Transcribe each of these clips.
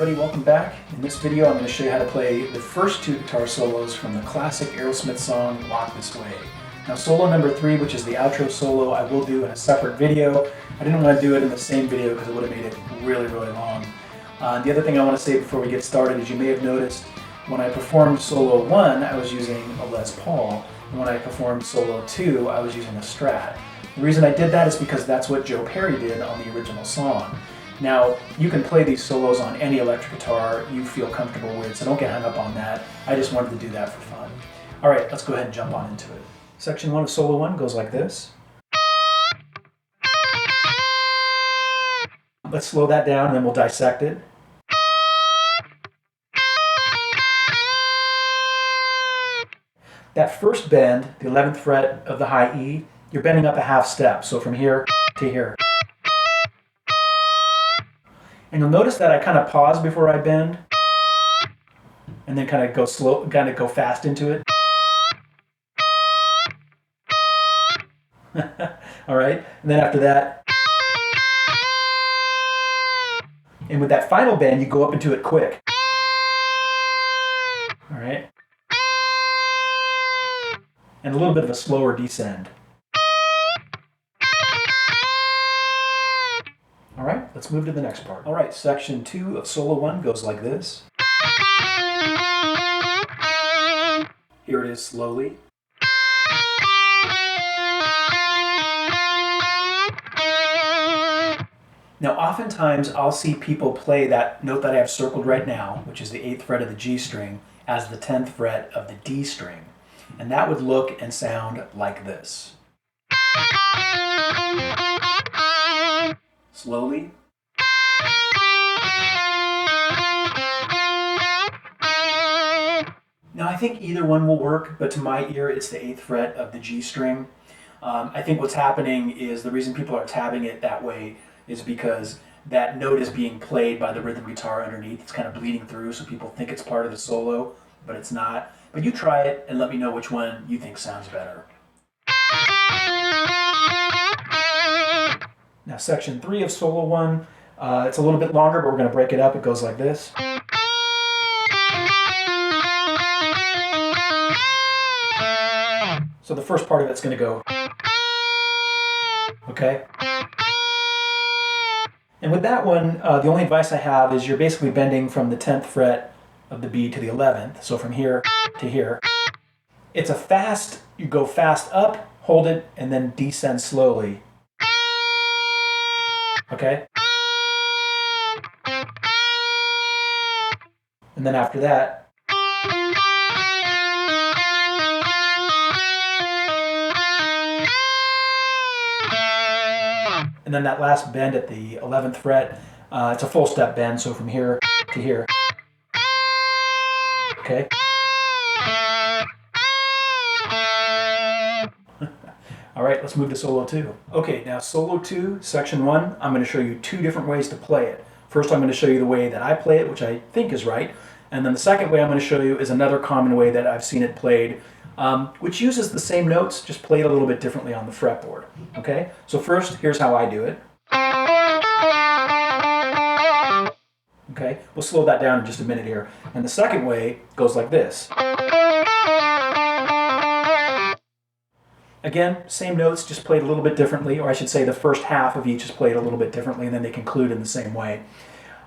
everybody, welcome back. In this video I'm going to show you how to play the first two guitar solos from the classic Aerosmith song, Walk This Way. Now solo number 3, which is the outro solo, I will do in a separate video. I didn't want to do it in the same video because it would have made it really long. The other thing I want to say before we get started is you may have noticed when I performed solo 1 I was using a Les Paul, and when I performed solo 2 I was using a Strat. The reason I did that is because that's what Joe Perry did on the original song. Now, you can play these solos on any electric guitar you feel comfortable with, so don't get hung up on that. I just wanted to do that for fun. Alright, let's go ahead and jump on into it. Section 1 of solo 1 goes like this. Let's slow that down and then we'll dissect it. That first bend, the 11th fret of the high E, you're bending up a half step, so from here to here. And you'll notice that I kind of pause before I bend, and then kind of go slow, kind of go fast into it. All right, and then after that, and with that final bend, you go up into it quick. All right, and a little bit of a slower descend. All right, let's move to the next part. All right, section 2 of solo 1 goes like this. Here it is slowly. Now, oftentimes I'll see people play that note that I have circled right now, which is the 8th fret of the G string, as the 10th fret of the D string. And that would look and sound like this. Slowly. Now I think either one will work, but to my ear it's the 8th fret of the G string. I think what's happening is the reason people are tabbing it that way is because that note is being played by the rhythm guitar underneath. It's kind of bleeding through, so people think it's part of the solo, but it's not. But you try it and let me know which one you think sounds better. Now section 3 of solo 1, it's a little bit longer, but we're going to break it up. It goes like this. So the first part of it's going to go, okay? And with that one, the only advice I have is you're basically bending from the 10th fret of the B to the 11th, so from here to here. It's a fast, you go fast up, hold it, and then descend slowly. Okay? And then after that, and then that last bend at the 11th fret, it's a full step bend, so from here to here. Okay? All right, let's move to solo 2. Okay, now solo 2, section 1, I'm going to show you 2 different ways to play it. First, I'm going to show you the way that I play it, which I think is right. And then the second way I'm going to show you is another common way that I've seen it played, which uses the same notes, just played a little bit differently on the fretboard. Okay, so first, here's how I do it. Okay, we'll slow that down in just a minute here. And the second way goes like this. Again, same notes, just played a little bit differently, or I should say the first half of each is played a little bit differently, and then they conclude in the same way.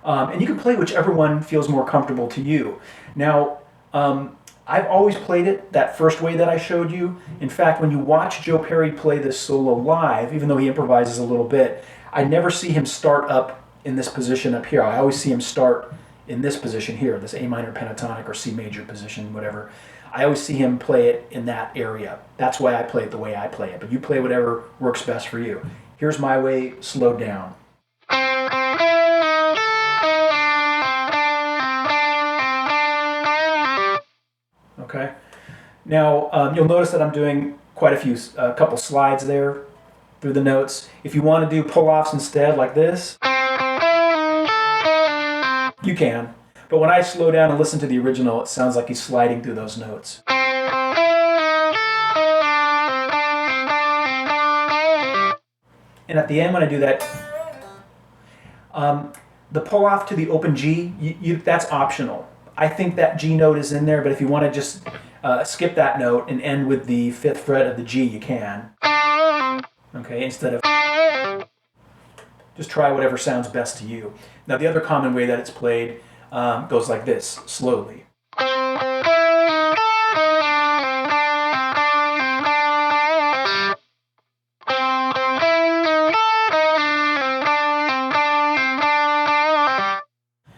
And you can play whichever one feels more comfortable to you. Now, I've always played it that first way that I showed you. In fact, when you watch Joe Perry play this solo live, even though he improvises a little bit, I never see him start up in this position up here. I always see him start in this position here, this A minor pentatonic or C major position, whatever. I always see him play it in that area. That's why I play it the way I play it, but you play whatever works best for you. Here's my way, slowed down. Okay. Now, you'll notice that I'm doing quite a couple slides there through the notes. If you want to do pull-offs instead, like this, you can. But when I slow down and listen to the original, it sounds like he's sliding through those notes. And at the end when I do that, The pull off to the open G, that's optional. I think that G note is in there, but if you want to just skip that note and end with the 5th fret of the G, you can. Okay, instead of... Just try whatever sounds best to you. Now the other common way that it's played goes like this, slowly.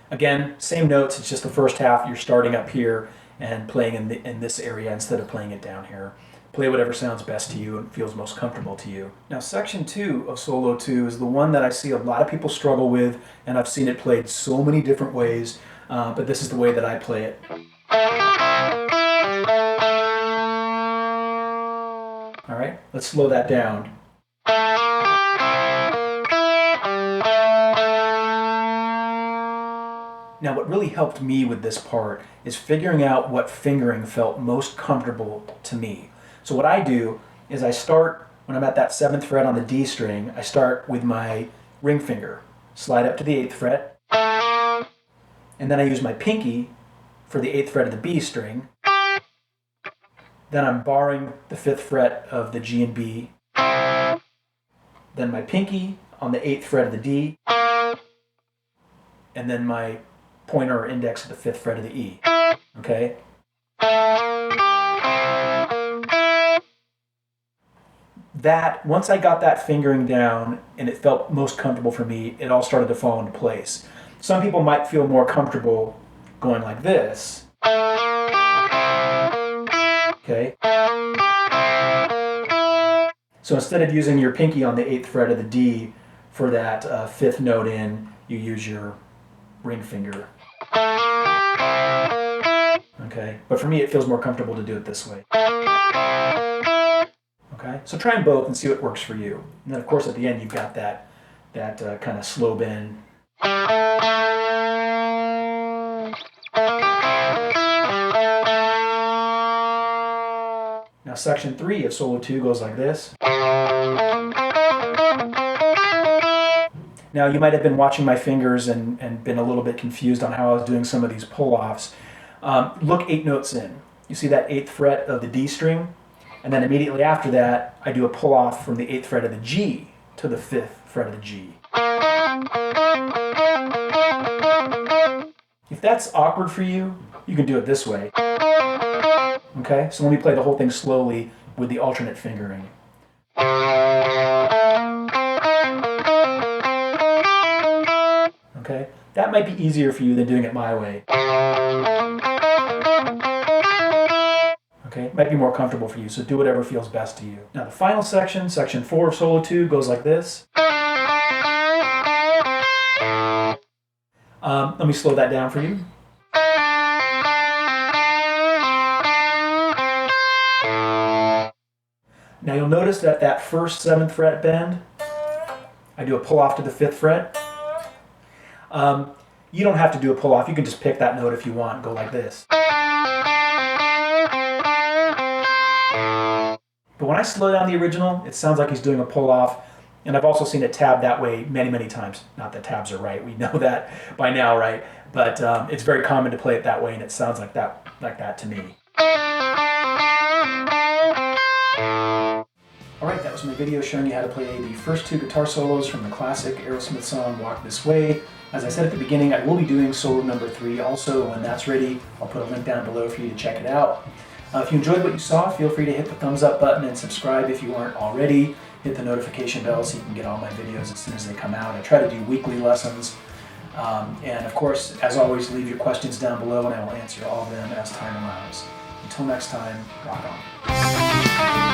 Again, same notes, it's just the first half, you're starting up here and playing in this area instead of playing it down here. Play whatever sounds best to you and feels most comfortable to you. Now section 2 of Solo 2 is the one that I see a lot of people struggle with, and I've seen it played so many different ways, but this is the way that I play it. Alright, let's slow that down. Now what really helped me with this part is figuring out what fingering felt most comfortable to me. So what I do is I start, when I'm at that 7th fret on the D string, I start with my ring finger, slide up to the 8th fret, and then I use my pinky for the 8th fret of the B string. Then I'm barring the 5th fret of the G and B. Then my pinky on the 8th fret of the D. And then my pointer or index at the 5th fret of the E. Okay? That, once I got that fingering down and it felt most comfortable for me, it all started to fall into place. Some people might feel more comfortable going like this. Okay? So instead of using your pinky on the 8th fret of the D for that 5th note in, you use your ring finger. Okay, but for me it feels more comfortable to do it this way. Okay, so try them both and see what works for you. And then of course at the end you've got that kind of slow bend. Now section 3 of Solo 2 goes like this. Now you might have been watching my fingers and been a little bit confused on how I was doing some of these pull-offs. Look 8 notes in. You see that 8th fret of the D string? And then immediately after that, I do a pull-off from the 8th fret of the G to the 5th fret of the G. If that's awkward for you, you can do it this way. Okay, so let me play the whole thing slowly with the alternate fingering. Okay, that might be easier for you than doing it my way. Okay, it might be more comfortable for you, so do whatever feels best to you. Now the final section, section 4 of Solo 2, goes like this. Let me slow that down for you. Now you'll notice that that first 7th fret bend, I do a pull off to the 5th fret. You don't have to do a pull off, you can just pick that note if you want and go like this. But when I slow down the original, it sounds like he's doing a pull off, and I've also seen it tabbed that way many, many times. Not that tabs are right, we know that by now, right? But it's very common to play it that way, and it sounds like that to me. Alright, that was my video showing you how to play the first 2 guitar solos from the classic Aerosmith song Walk This Way. As I said at the beginning, I will be doing solo number 3 also. When that's ready, I'll put a link down below for you to check it out. If you enjoyed what you saw, feel free to hit the thumbs up button and subscribe if you aren't already. Hit the notification bell so you can get all my videos as soon as they come out. I try to do weekly lessons. And of course, as always, leave your questions down below and I will answer all of them as time allows. Until next time, rock on.